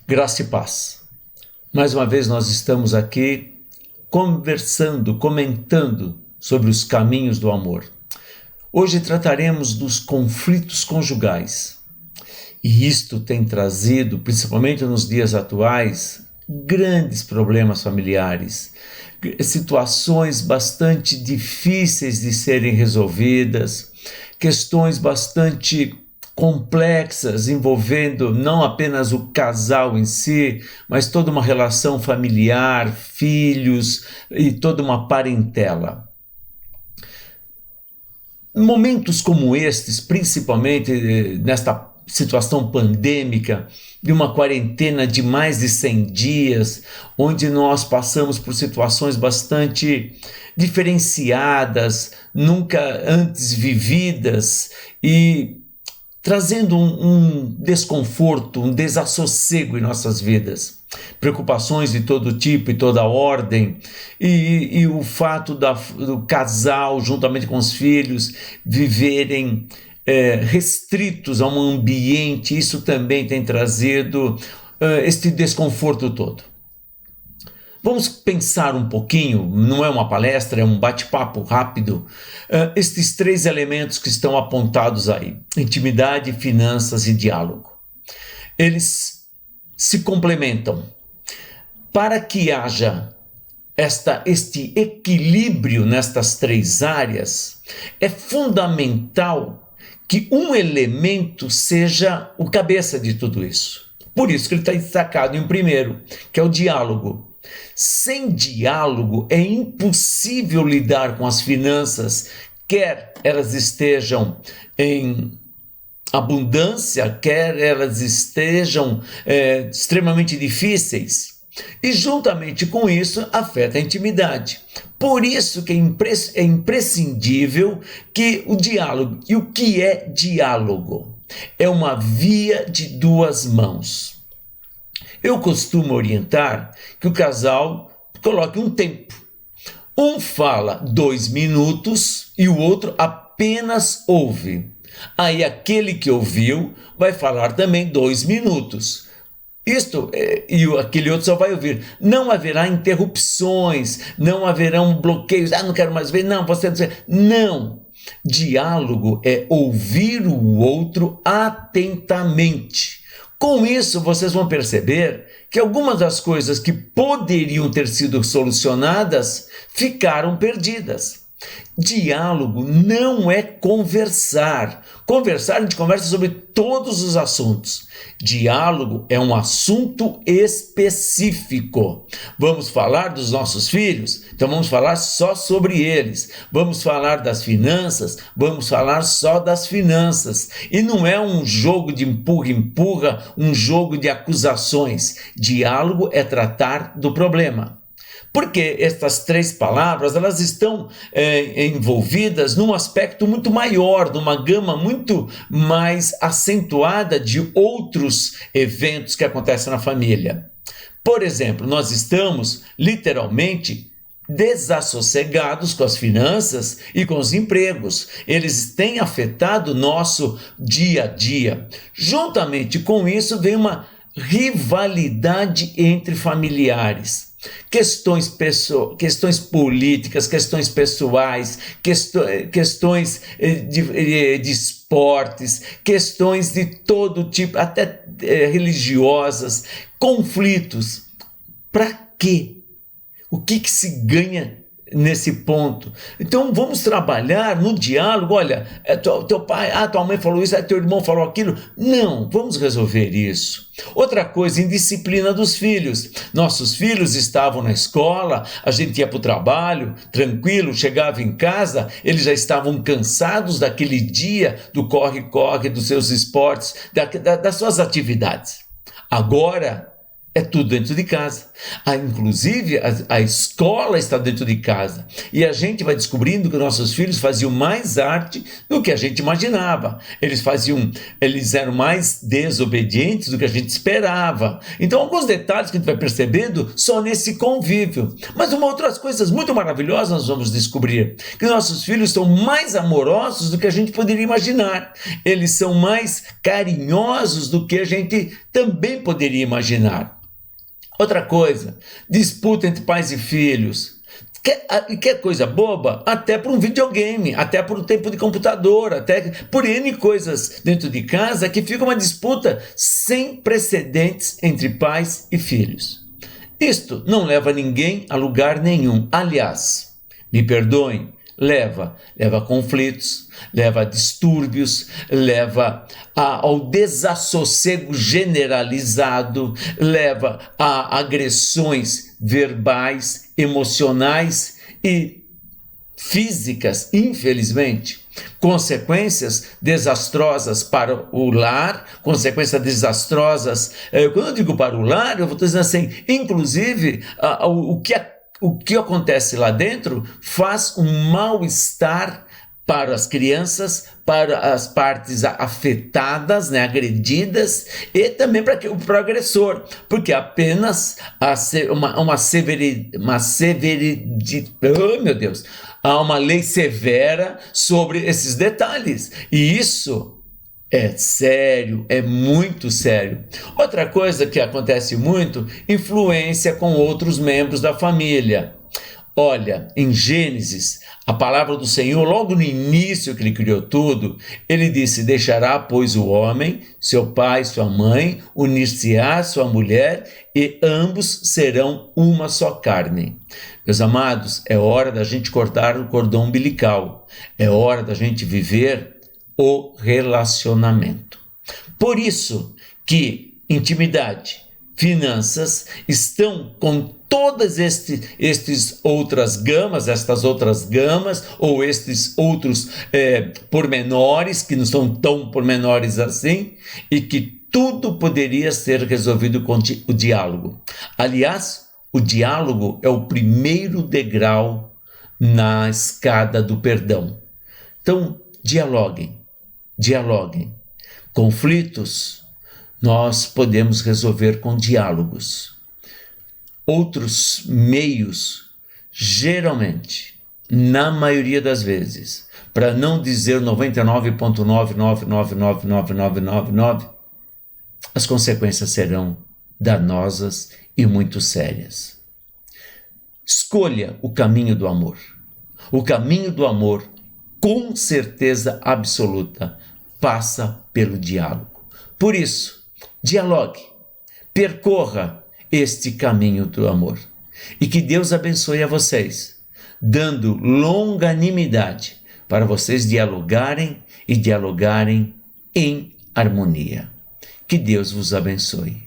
Graça e paz. Mais uma vez nós estamos aqui conversando, comentando sobre os caminhos do amor. Hoje trataremos dos conflitos conjugais. E isto tem trazido, principalmente nos dias atuais, grandes problemas familiares, situações bastante difíceis de serem resolvidas, questões bastante complexas envolvendo não apenas o casal em si, mas toda uma relação familiar, filhos e toda uma parentela. Momentos como estes, principalmente nesta situação pandêmica, de uma quarentena de mais de 100 dias, onde nós passamos por situações bastante diferenciadas, nunca antes vividas e trazendo um desconforto, um desassossego em nossas vidas. Preocupações de todo tipo e toda ordem, e o fato do casal, juntamente com os filhos, viverem restritos a um ambiente, isso também tem trazido este desconforto todo. Vamos pensar um pouquinho, não é uma palestra, é um bate-papo rápido, estes três elementos que estão apontados aí: intimidade, finanças e diálogo. Eles se complementam. Para que haja este equilíbrio nestas três áreas, é fundamental que um elemento seja o cabeça de tudo isso. Por isso que ele está destacado em primeiro, que é o diálogo. Sem diálogo é impossível lidar com as finanças, quer elas estejam em abundância, quer elas estejam extremamente difíceis. E juntamente com isso afeta a intimidade. Por isso que é imprescindível que o diálogo. E o que é diálogo? É uma via de duas mãos. Eu costumo orientar que o casal coloque um tempo. Um fala 2 minutos e o outro apenas ouve. Aí aquele que ouviu vai falar também 2 minutos. E aquele outro só vai ouvir. Não haverá interrupções, não haverão bloqueios. Não quero mais ver, não, você não. Diálogo é ouvir o outro atentamente. Com isso, vocês vão perceber que algumas das coisas que poderiam ter sido solucionadas ficaram perdidas. Diálogo não é conversar. Conversar, a gente conversa sobre todos os assuntos. Diálogo é um assunto específico. Vamos falar dos nossos filhos? Então vamos falar só sobre eles. Vamos falar das finanças? Vamos falar só das finanças. E não é um jogo de empurra-empurra, um jogo de acusações. Diálogo é tratar do problema. Porque estas três palavras, elas estão envolvidas num aspecto muito maior, numa gama muito mais acentuada de outros eventos que acontecem na família. Por exemplo, nós estamos literalmente desassossegados com as finanças e com os empregos. Eles têm afetado o nosso dia a dia. Juntamente com isso vem uma rivalidade entre familiares. Questões políticas, questões pessoais, questões de esportes, questões de todo tipo, até religiosas, conflitos. Para quê? O que se ganha nesse ponto? Então vamos trabalhar no diálogo. Olha, teu pai, tua mãe falou isso, teu irmão falou aquilo. Não, vamos resolver isso. Outra coisa, indisciplina dos filhos. Nossos filhos estavam na escola, a gente ia para o trabalho, tranquilo, chegava em casa, eles já estavam cansados daquele dia, do corre-corre, dos seus esportes, das suas atividades. Agora é tudo dentro de casa. Inclusive, a escola está dentro de casa. E a gente vai descobrindo que nossos filhos faziam mais arte do que a gente imaginava. Eles eram mais desobedientes do que a gente esperava. Então, alguns detalhes que a gente vai percebendo só nesse convívio. Mas outras coisas muito maravilhosas nós vamos descobrir. Que nossos filhos são mais amorosos do que a gente poderia imaginar. Eles são mais carinhosos do que a gente também poderia imaginar. Outra coisa, disputa entre pais e filhos. Quer coisa boba? Até por um videogame, até por um tempo de computador, até por N coisas dentro de casa que fica uma disputa sem precedentes entre pais e filhos. Isto não leva ninguém a lugar nenhum. Aliás, me perdoem, leva a conflitos, leva a distúrbios, leva ao desassossego generalizado, leva a agressões verbais, emocionais e físicas, infelizmente. Consequências desastrosas para o lar, consequências desastrosas. Quando eu digo para o lar, eu vou dizendo assim, inclusive, o que acontece lá dentro faz um mal-estar para as crianças, para as partes afetadas, né, agredidas, e também para o agressor, porque apenas há uma lei severa sobre esses detalhes, e isso é sério, é muito sério. Outra coisa que acontece muito, influência com outros membros da família. Olha, em Gênesis, a palavra do Senhor, logo no início que ele criou tudo, ele disse, deixará, pois, o homem, seu pai, sua mãe, unir-se-á sua mulher, e ambos serão uma só carne. Meus amados, é hora da gente cortar o cordão umbilical, é hora da gente viver o relacionamento. Por isso que intimidade, finanças estão com todas estas outras gamas, ou estes outros pormenores, que não são tão pormenores assim, e que tudo poderia ser resolvido com o diálogo. Aliás, o diálogo é o primeiro degrau na escada do perdão. Então, dialoguem. Conflitos nós podemos resolver com diálogos. Outros meios, geralmente, na maioria das vezes, para não dizer 99,9999999, as consequências serão danosas e muito sérias. Escolha o caminho do amor. O caminho do amor, com certeza absoluta, passa pelo diálogo. Por isso, dialogue, percorra este caminho do amor. E que Deus abençoe a vocês, dando longanimidade para vocês dialogarem em harmonia. Que Deus vos abençoe.